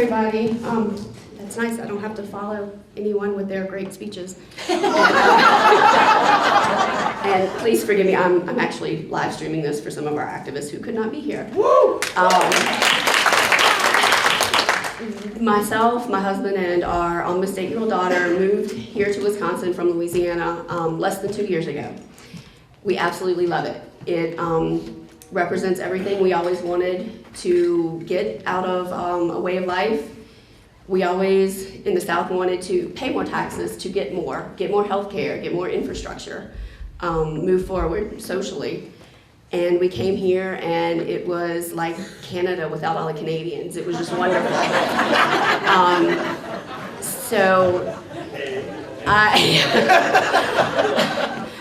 everybody. That's nice. I don't have to follow anyone with their great speeches. And please forgive me, I'm actually live streaming this for some of our activists who could not be here. Woo! Myself, my husband, and our almost 8-year-old daughter moved here to Wisconsin from Louisiana less than 2 years ago. We absolutely love it. It represents everything we always wanted to get out of a way of life. We always, in the South, wanted to pay more taxes to get more health care, get more infrastructure, move forward socially. And we came here and it was like Canada without all the Canadians. It was just wonderful.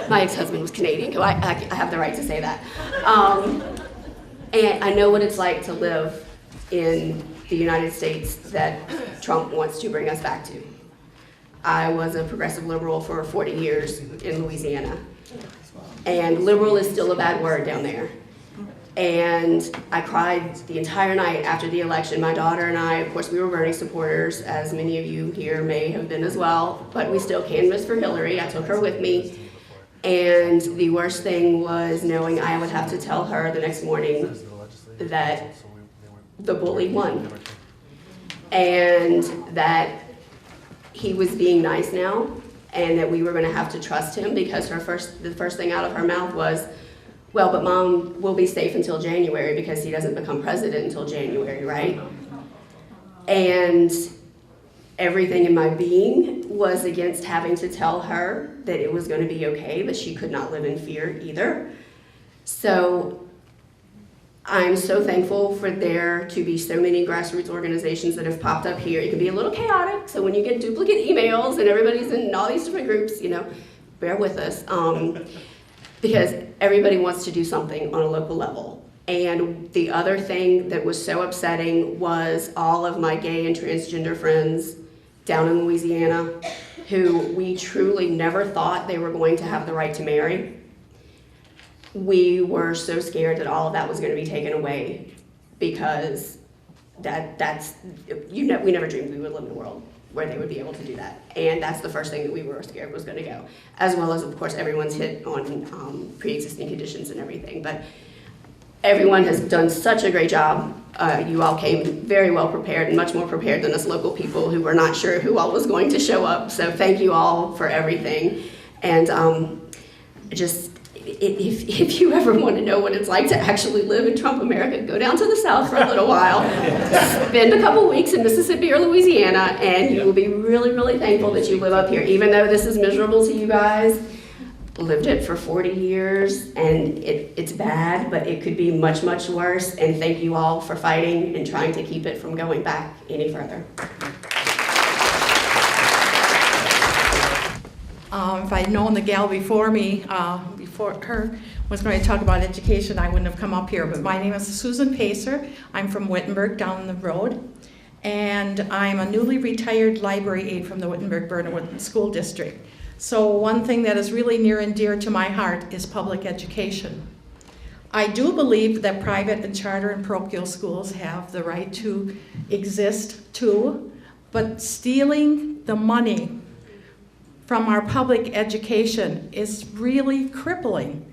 My ex-husband was Canadian, so I have the right to say that. And I know what it's like to live in the United States that Trump wants to bring us back to. I was a progressive liberal for 40 years in Louisiana. And liberal is still a bad word down there. And I cried the entire night after the election. My daughter and I, of course, we were Bernie supporters, as many of you here may have been as well, but we still canvassed for Hillary. I took her with me. And the worst thing was knowing I would have to tell her the next morning that the bully won. And that he was being nice now, and that we were going to have to trust him, because the first thing out of her mouth was, well, but Mom will be safe until January because he doesn't become president until January, right? And everything in my being was against having to tell her that it was going to be okay, but she could not live in fear either. So I'm so thankful for there to be so many grassroots organizations that have popped up here. It can be a little chaotic, so when you get duplicate emails and everybody's in all these different groups, bear with us, because everybody wants to do something on a local level. And the other thing that was so upsetting was all of my gay and transgender friends down in Louisiana, who we truly never thought they were going to have the right to marry. We were so scared that all of that was going to be taken away, because we never dreamed we would live in a world where they would be able to do that. And that's the first thing that we were scared was going to go, as well as, of course, everyone's hit on pre-existing conditions and everything. But everyone has done such a great job. You all came very well prepared, and much more prepared than us local people who were not sure who all was going to show up. So thank you all for everything. And if you ever want to know what it's like to actually live in Trump America, go down to the South for a little while, spend a couple weeks in Mississippi or Louisiana, and you will be really, really thankful that you live up here. Even though this is miserable to you guys, lived it for 40 years, and it's bad, but it could be much, much worse. And thank you all for fighting and trying to keep it from going back any further. If I'd known the gal before me, before her, was going to talk about education, I wouldn't have come up here. But my name is Susan Pacer. I'm from Wittenberg, down the road. And I'm a newly retired library aide from the Wittenberg-Bernwood School District. So one thing that is really near and dear to my heart is public education. I do believe that private and charter and parochial schools have the right to exist too, but stealing the money from our public education is really crippling.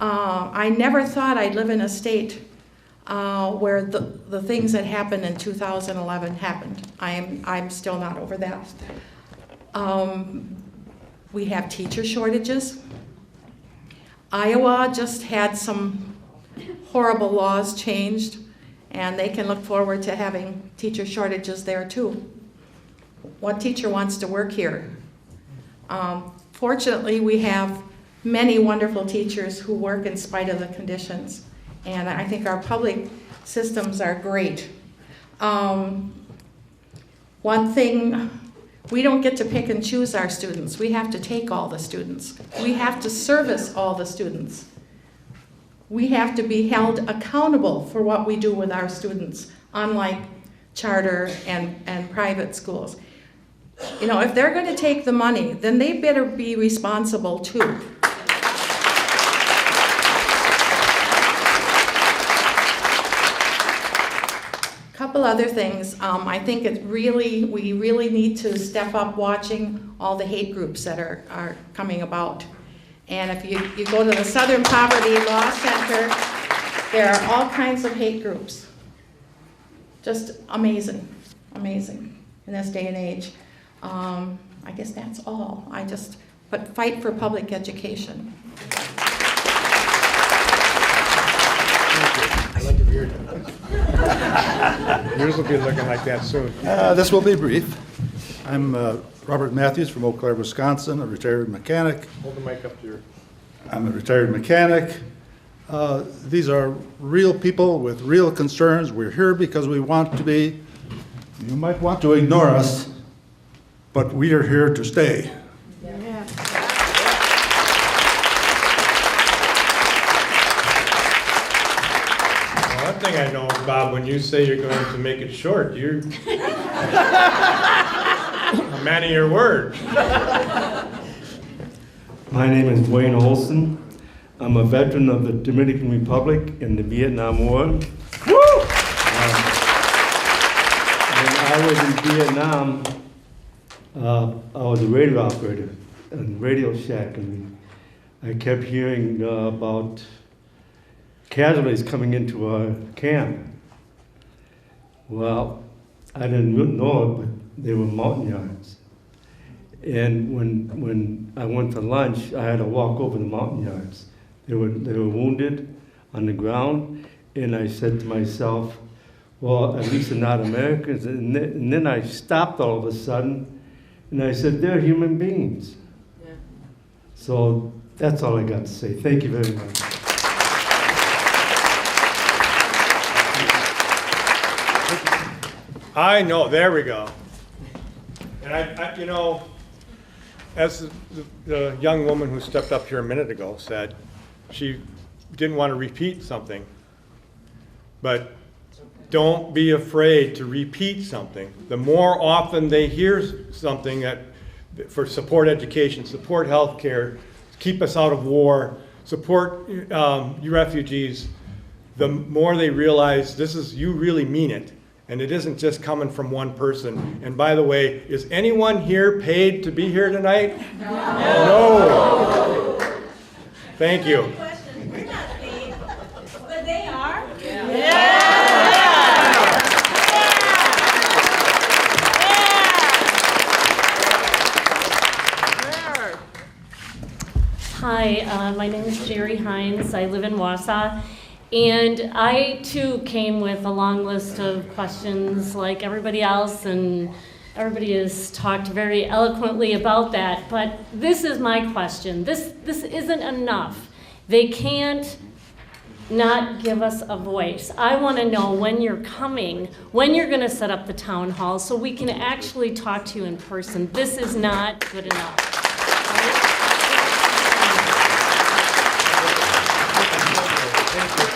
I never thought I'd live in a state where the things that happened in 2011 happened. I'm still not over that. We have teacher shortages. Iowa just had some horrible laws changed, and they can look forward to having teacher shortages there too. What teacher wants to work here? Fortunately, we have many wonderful teachers who work in spite of the conditions, and I think our public systems are great. One thing, we don't get to pick and choose our students. We have to take all the students. We have to service all the students. We have to be held accountable for what we do with our students, unlike charter and private schools. If they're going to take the money, then they better be responsible too. A couple other things. I think we really need to step up watching all the hate groups that are coming about. And if you go to the Southern Poverty Law Center, there are all kinds of hate groups. Just amazing, amazing in this day and age. I guess that's all. But fight for public education. I'd like to hear it. Yours will be looking like that soon. This will be brief. I'm Robert Matthews from Eau Claire, Wisconsin, a retired mechanic. Hold the mic up to your... I'm a retired mechanic. These are real people with real concerns. We're here because we want to be, you might want to ignore us, but we are here to stay. One thing I know, Bob, when you say you're going to make it short, you're a man of your word. My name is Wayne Olson. I'm a veteran of the Dominican Republic in the Vietnam War. When I was in Vietnam, I was a radio operator in Radio Shack, and I kept hearing about casualties coming into our camp. Well, I didn't know it, but they were mountain yards. And when I went to lunch, I had to walk over the mountain yards. They were wounded on the ground, and I said to myself, well, at least they're not Americans. And then I stopped all of a sudden, and I said, they're human beings. Yeah. So that's all I got to say. Thank you very much. I know, there we go. And I you know, as the young woman who stepped up here a minute ago said, she didn't want to repeat something. But don't be afraid to repeat something. The more often they hear something for support education, support healthcare, keep us out of war, support you refugees, the more they realize you really mean it. And it isn't just coming from one person. And by the way, is anyone here paid to be here tonight? No. Thank you. We're not paid, but they are. Hi, my name is Jerry Hines. I live in Wausau. And I, too, came with a long list of questions like everybody else, and everybody has talked very eloquently about that. But this is my question. This isn't enough. They can't not give us a voice. I want to know when you're coming, when you're going to set up the town hall so we can actually talk to you in person. This is not good enough.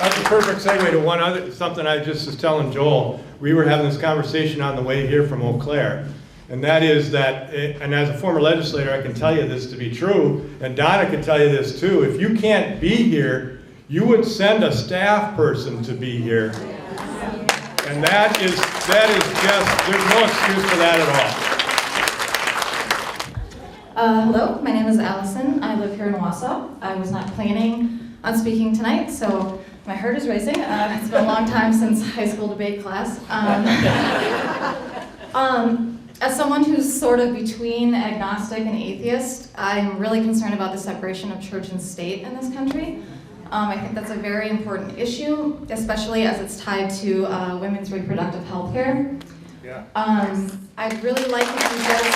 That's a perfect segue to something I just was telling Joel. We were having this conversation on the way here from Eau Claire. And that is that, and as a former legislator, I can tell you this to be true, and Donna can tell you this too. If you can't be here, you would send a staff person to be here. And that is just, there's no excuse for that at all. Hello, my name is Allison. I live here in Wausau. I was not planning on speaking tonight, so my heart is racing. It's been a long time since high school debate class. As someone who's sort of between agnostic and atheist, I'm really concerned about the separation of church and state in this country. I think that's a very important issue, especially as it's tied to women's reproductive health care. Yeah. I'd really like if you guys...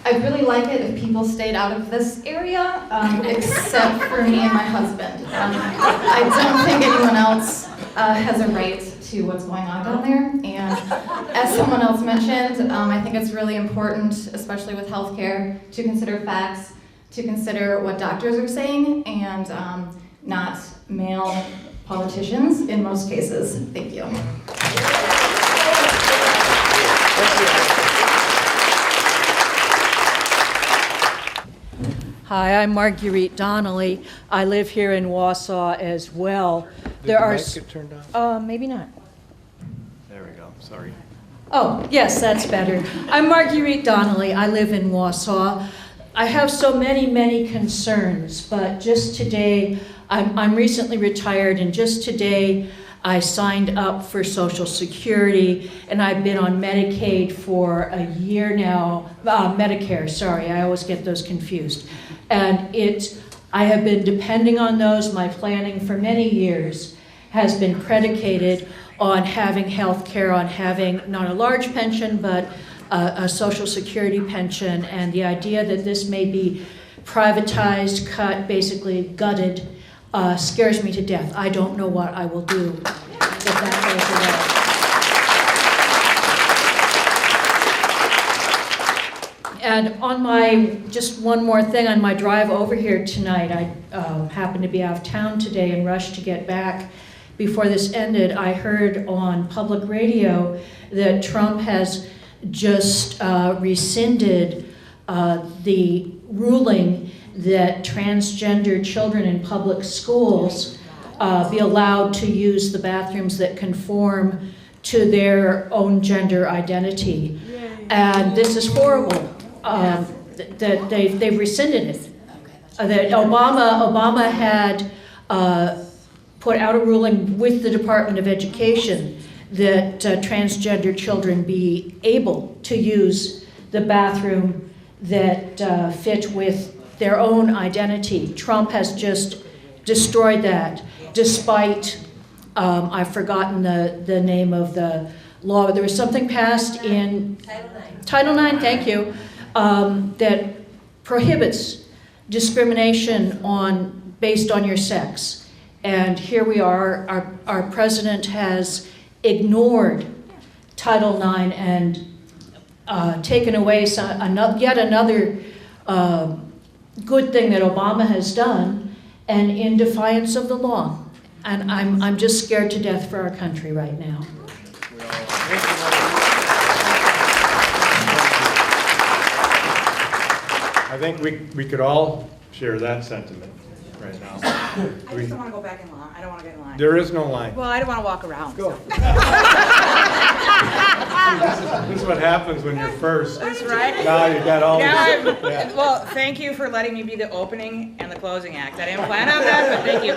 I'd really like it if people stayed out of this area, except for me and my husband. I don't think anyone else has a right to what's going on down there. And as someone else mentioned, I think it's really important, especially with healthcare, to consider facts, to consider what doctors are saying, and not male politicians in most cases. Thank you. Hi, I'm Marguerite Donnelly. I live here in Wausau as well. Did the mic get turned on? Maybe not. There we go, sorry. Oh, yes, that's better. I'm Marguerite Donnelly. I live in Wausau. I have so many concerns, but just today, I'm recently retired, and just today, I signed up for Social Security, and I've been on Medicaid for a year now. Medicare, sorry, I always get those confused. And I have been depending on those. My planning for many years has been predicated on having health care, on having not a large pension, but a Social Security pension. And the idea that this may be privatized, cut, basically gutted, scares me to death. I don't know what I will do if that goes away. And just one more thing, on my drive over here tonight, I happened to be out of town today and rushed to get back. Before this ended, I heard on public radio that Trump has just rescinded the ruling that transgender children in public schools be allowed to use the bathrooms that conform to their own gender identity. And this is horrible. That they've rescinded it. That Obama had put out a ruling with the Department of Education that transgender children be able to use the bathroom that fit with their own identity. Trump has just destroyed that, despite, I've forgotten the name of the law. There was something passed in Title IX, thank you, that prohibits discrimination based on your sex. And here we are, our president has ignored Title IX and taken away yet another good thing that Obama has done, and in defiance of the law. And I'm just scared to death for our country right now. I think we could all share that sentiment right now. I just don't want to go back in line. I don't want to get in line. There is no line. Well, I don't want to walk around. Go. This is what happens when you're first. That's right. Now you got all this. Yeah. Well, thank you for letting me be the opening and the closing act. I didn't plan on that, but thank you.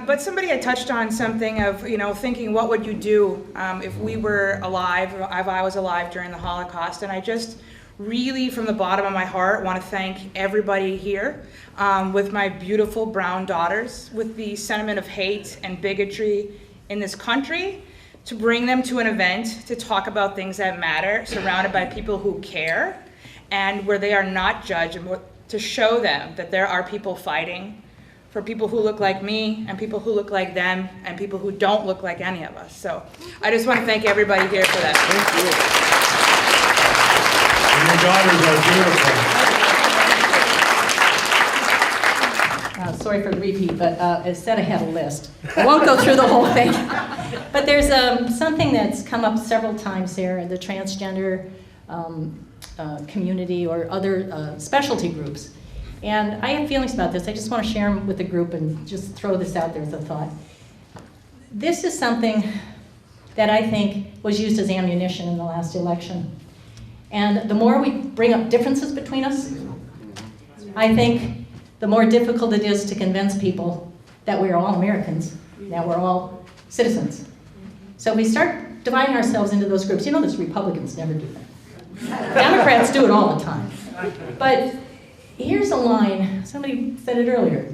But somebody had touched on something of, thinking what would you do if we were alive, if I was alive during the Holocaust, and I just really, from the bottom of my heart, want to thank everybody here with my beautiful brown daughters, with the sentiment of hate and bigotry in this country, to bring them to an event to talk about things that matter, surrounded by people who care, and where they are not judged, and to show them that there are people fighting for people who look like me, and people who look like them, and people who don't look like any of us. So I just want to thank everybody here for that. Thank you. And your daughters are beautiful. Sorry for the repeat, but instead I had a list. I won't go through the whole thing. But there's something that's come up several times here in the transgender community or other specialty groups. And I have feelings about this. I just want to share them with the group and just throw this out there as a thought. This is something that I think was used as ammunition in the last election. And the more we bring up differences between us, I think the more difficult it is to convince people that we're all Americans, that we're all citizens. So we start dividing ourselves into those groups. You know this, Republicans never do that. Democrats do it all the time. But here's a line, somebody said it earlier.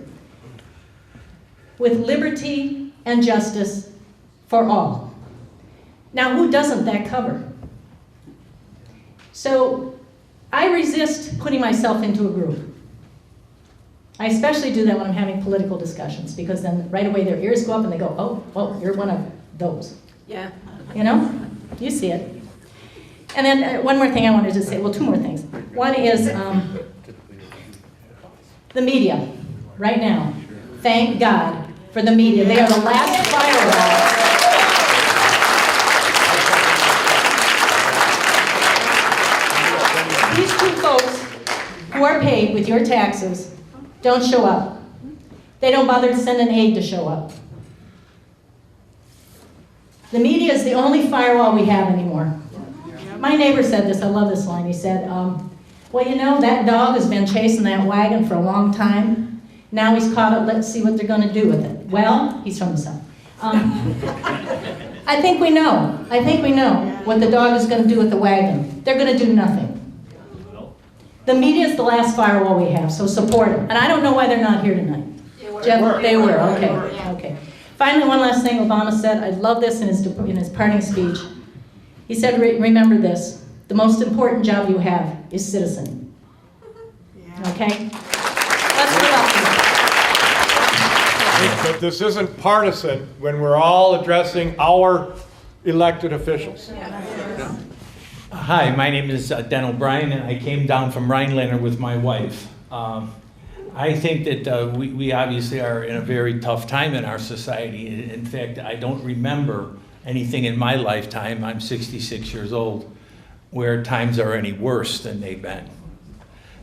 With liberty and justice for all. Now, who doesn't that cover? So I resist putting myself into a group. I especially do that when I'm having political discussions, because then right away their ears go up and they go, oh, well, you're one of those. Yeah. You know? You see it. And then one more thing I wanted to say, well, two more things. One is the media, right now. Thank God for the media. They are the last firewall. These two folks who who are paid with your taxes don't show up. They don't bother to send an aide to show up. The media is the only firewall we have anymore. My neighbor said this, I love this line. He said, well, you know, that dog has been chasing that wagon for a long time. Now he's caught it, let's see what they're going to do with it. Well, he's from the South. I think we know. I think we know what the dog is going to do with the wagon. They're going to do nothing. The media is the last firewall we have, so support them. And I don't know why they're not here tonight. Jeff, they were, okay. Finally, one last thing Obama said, I love this in his parting speech. He said, remember this, the most important job you have is citizen. Okay? Let's put up with it. But this isn't partisan when we're all addressing our elected officials. Hi, my name is Dan O'Brien, and I came down from Rhinelander with my wife. I think that we obviously are in a very tough time in our society. In fact, I don't remember anything in my lifetime, I'm 66 years old, where times are any worse than they've been.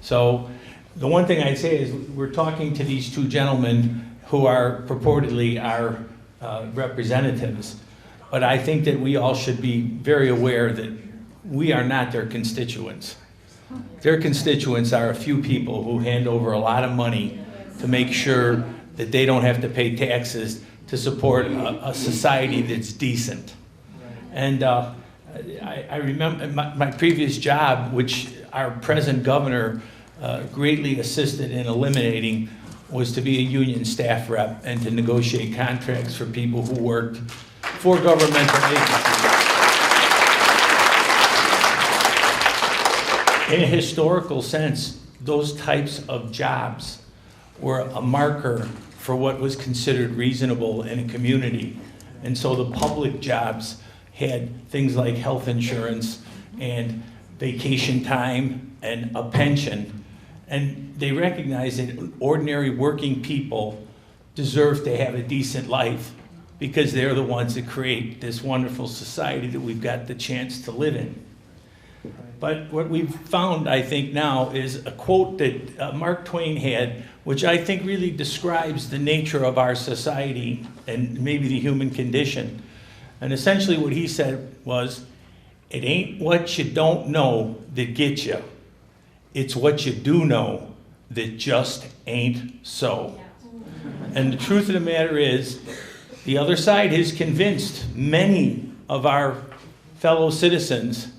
So the one thing I'd say is we're talking to these two gentlemen who are purportedly our representatives, but I think that we all should be very aware that we are not their constituents. Their constituents are a few people who hand over a lot of money to make sure that they don't have to pay taxes to support a society that's decent. And I remember my previous job, which our present governor greatly assisted in eliminating, was to be a union staff rep and to negotiate contracts for people who worked for governmental agencies. In a historical sense, those types of jobs were a marker for what was considered reasonable in a community. And so the public jobs had things like health insurance and vacation time and a pension. And they recognized that ordinary working people deserve to have a decent life because they're the ones that create this wonderful society that we've got the chance to live in. But what we've found, I think, now is a quote that Mark Twain had, which I think really describes the nature of our society and maybe the human condition. And essentially what he said was, it ain't what you don't know that gets you. It's what you do know that just ain't so. And the truth of the matter is, the other side has convinced many of our fellow citizens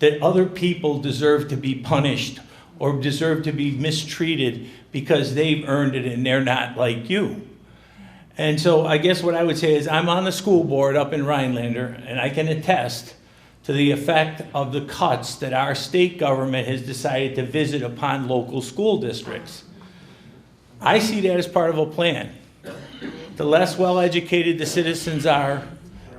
that other people deserve to be punished or deserve to be mistreated because they've earned it and they're not like you. And so I guess what I would say is I'm on the school board up in Rhinelander, and I can attest to the effect of the cuts that our state government has decided to visit upon local school districts. I see that as part of a plan. The less well-educated the citizens are,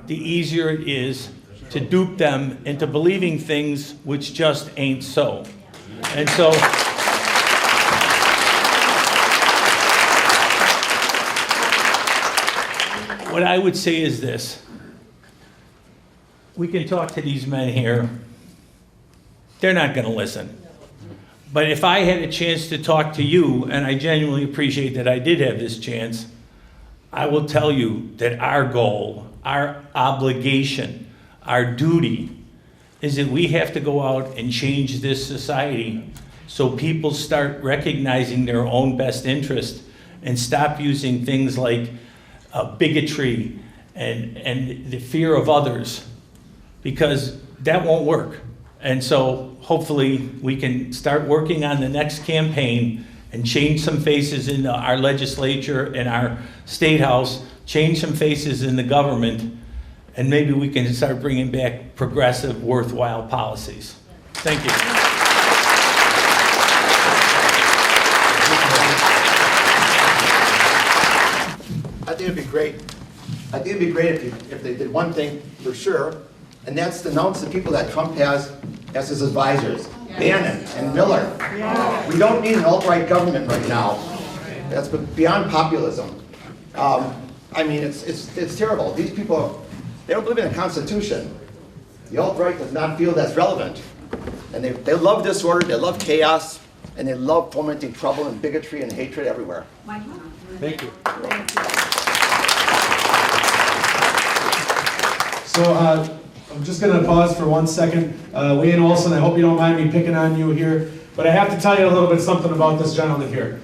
the easier it is to dupe them into believing things which just ain't so. And so, what I would say is this. We can talk to these men here. They're not going to listen. But if I had a chance to talk to you, and I genuinely appreciate that I did have this chance, I will tell you that our goal, our obligation, our duty is that we have to go out and change this society so people start recognizing their own best interest and stop using things like bigotry and the fear of others, because that won't work. And so hopefully we can start working on the next campaign and change some faces in our legislature and our state house, change some faces in the government, and maybe we can start bringing back progressive, worthwhile policies. Thank you. I think it'd be great. I think it'd be great if they did one thing for sure, and that's to announce the people that Trump has as his advisors, Bannon and Miller. We don't need an alt-right government right now. That's beyond populism. I mean, it's terrible. These people, they don't believe in the Constitution. The alt-right does not feel that's relevant. And they love disorder, they love chaos, and they love fomenting trouble and bigotry and hatred everywhere. Thank you. So I'm just going to pause for 1 second. Wayne Olson, I hope you don't mind me picking on you here, but I have to tell you a little bit something about this gentleman here.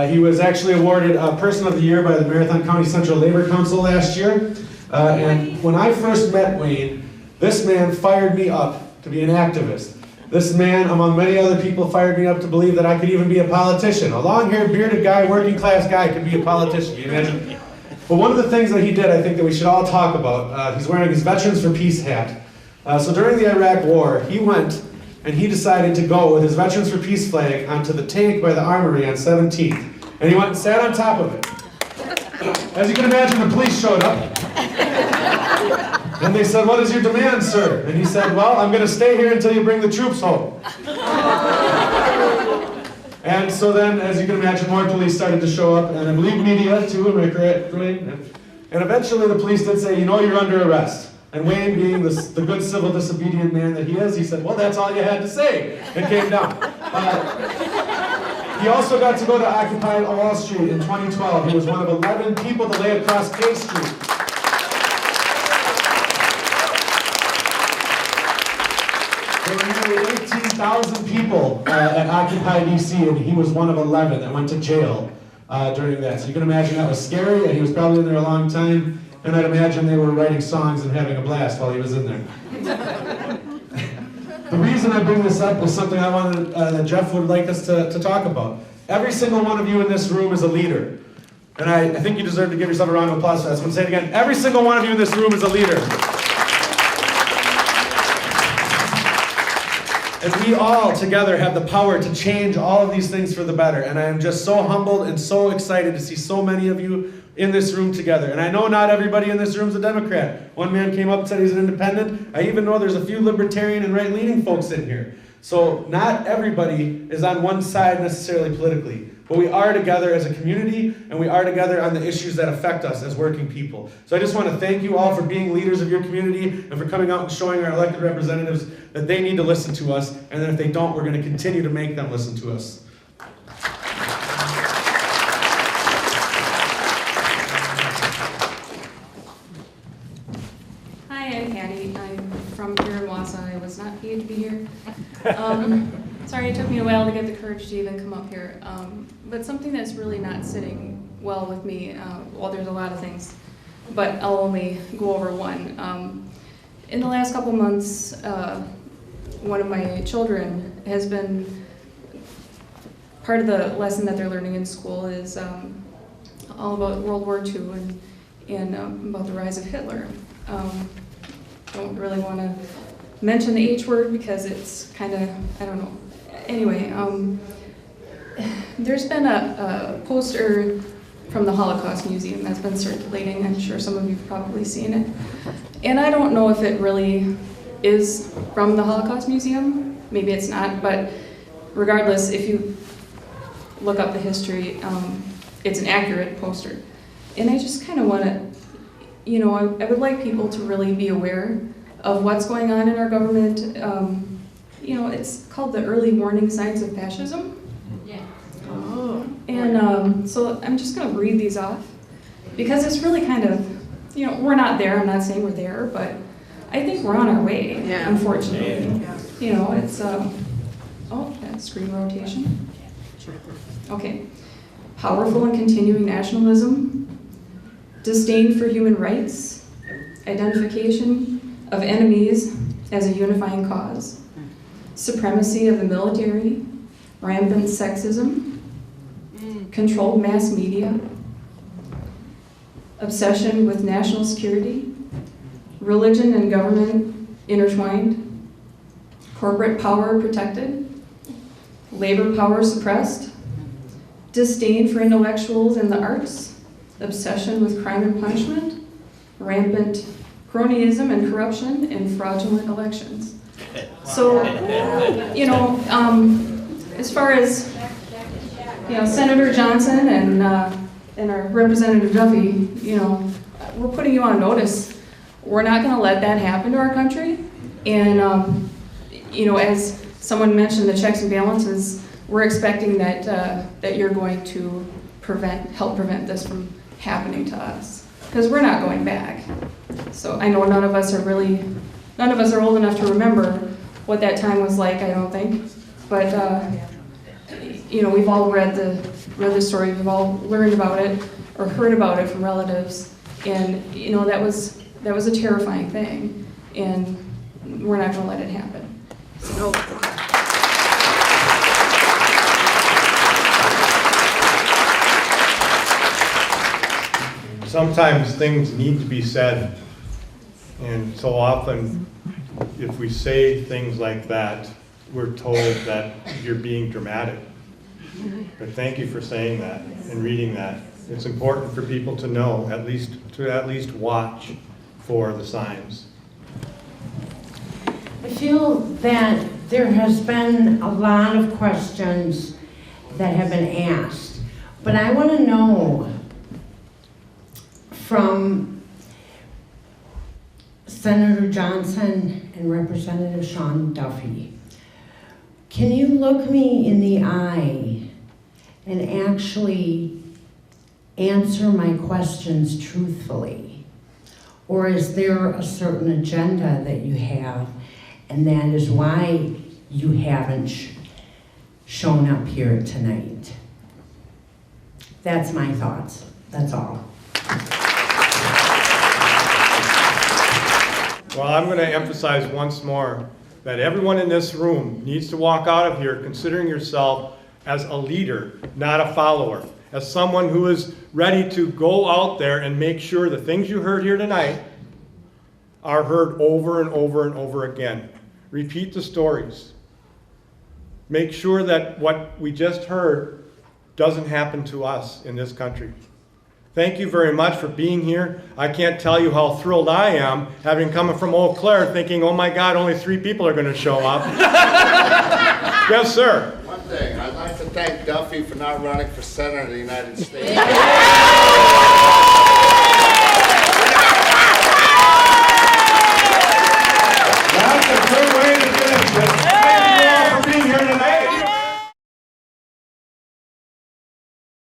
He was actually awarded Person of the Year by the Marathon County Central Labor Council last year. And when I first met Wayne, this man fired me up to be an activist. This man, among many other people, fired me up to believe that I could even be a politician. A long-haired, bearded guy, working-class guy could be a politician. Can you imagine? But one of the things that he did, I think that we should all talk about, he's wearing his Veterans for Peace hat. So during the Iraq War, he went and he decided to go with his Veterans for Peace flag onto the tank by the armory on 17th. And he went and sat on top of it. As you can imagine, the police showed up. And they said, "What is your demand, sir?" And he said, "Well, I'm going to stay here until you bring the troops home." And so then, as you can imagine, more police started to show up, and I believe media too, am I correct? And eventually the police did say, "You know, you're under arrest." And Wayne, being the good civil disobedient man that he is, he said, "Well, that's all you had to say," and came down. He also got to go to Occupy Wall Street in 2012. He was one of 11 people to lay across K Street. There were nearly 18,000 people at Occupy DC, and he was one of 11 that went to jail during that. So you can imagine that was scary, and he was probably in there a long time, and I'd imagine they were writing songs and having a blast while he was in there. The reason I bring this up is something I wanted that Jeff would like us to talk about. Every single one of you in this room is a leader. And I think you deserve to give yourself a round of applause for that. So I'm going to say it again. Every single one of you in this room is a leader. And we all together have the power to change all of these things for the better. And I am just so humbled and so excited to see so many of you in this room together. And I know not everybody in this room is a Democrat. One man came up and said he's an independent. I even know there's a few libertarian and right-leaning folks in here. So not everybody is on one side necessarily politically. But we are together as a community, and we are together on the issues that affect us as working people. So I just want to thank you all for being leaders of your community and for coming out and showing our elected representatives that they need to listen to us, and that if they don't, we're going to continue to make them listen to us. Hi, I'm Patty. I'm from here in Wausau. I was not paid to be here. Sorry it took me a while to get the courage to even come up here. But something that's really not sitting well with me, well, there's a lot of things, but I'll only go over one. In the last couple months, one of my children has been, part of the lesson that they're learning in school is all about World War II and about the rise of Hitler. Don't really want to mention the H word because it's kind of, I don't know. Anyway, there's been a poster from the Holocaust Museum that's been circulating. I'm sure some of you have probably seen it. And I don't know if it really is from the Holocaust Museum. Maybe it's not, but regardless, if you look up the history, it's an accurate poster. And I just kind of want to, you know, I would like people to really be aware of what's going on in our government. You know, it's called the early warning signs of fascism. Yeah. Oh. And so I'm just going to read these off because it's really kind of, you know, we're not there. I'm not saying we're there, but I think we're on our way, unfortunately. Yeah. You know, it's, oh, that's screen rotation. Okay. Powerful and continuing nationalism, disdain for human rights, identification of enemies as a unifying cause, supremacy of the military, rampant sexism, controlled mass media, obsession with national security, religion and government intertwined, corporate power protected, labor power suppressed, disdain for intellectuals and the arts, obsession with crime and punishment, rampant cronyism and corruption, and fraudulent elections. So, you know, as far as, you know, Senator Johnson and our Representative Duffy, you know, we're putting you on notice. We're not going to let that happen to our country. And, you know, as someone mentioned, the checks and balances we're expecting that, that you're going to help prevent this from happening to us. Because we're not going back. So I know none of us are old enough to remember what that time was like, I don't think. But, you know, we've all read the story, we've all learned about it, or heard about it from relatives. And, you know, that was a terrifying thing. And we're not gonna let it happen. So. Sometimes things need to be said, and so often, if we say things like that, we're told that you're being dramatic. But thank you for saying that and reading that. It's important for people to know, at least watch for the signs. I feel that there has been a lot of questions that have been asked, but I want to know from Senator Johnson and Representative Sean Duffy, can you look me in the eye and actually answer my questions truthfully? Or is there a certain agenda that you have, and that is why you haven't shown up here tonight? That's my thoughts. That's all. Well, I'm going to emphasize once more that everyone in this room needs to walk out of here considering yourself as a leader, not a follower, as someone who is ready to go out there and make sure the things you heard here tonight are heard over and over and over again. Repeat the stories. Make sure that what we just heard doesn't happen to us in this country. Thank you very much for being here. I can't tell you how thrilled I am, having come from Eau Claire, thinking, oh my God, only 3 people are going to show up. Yes, sir. One thing, I'd like to thank Duffy for not running for Senator of the United States.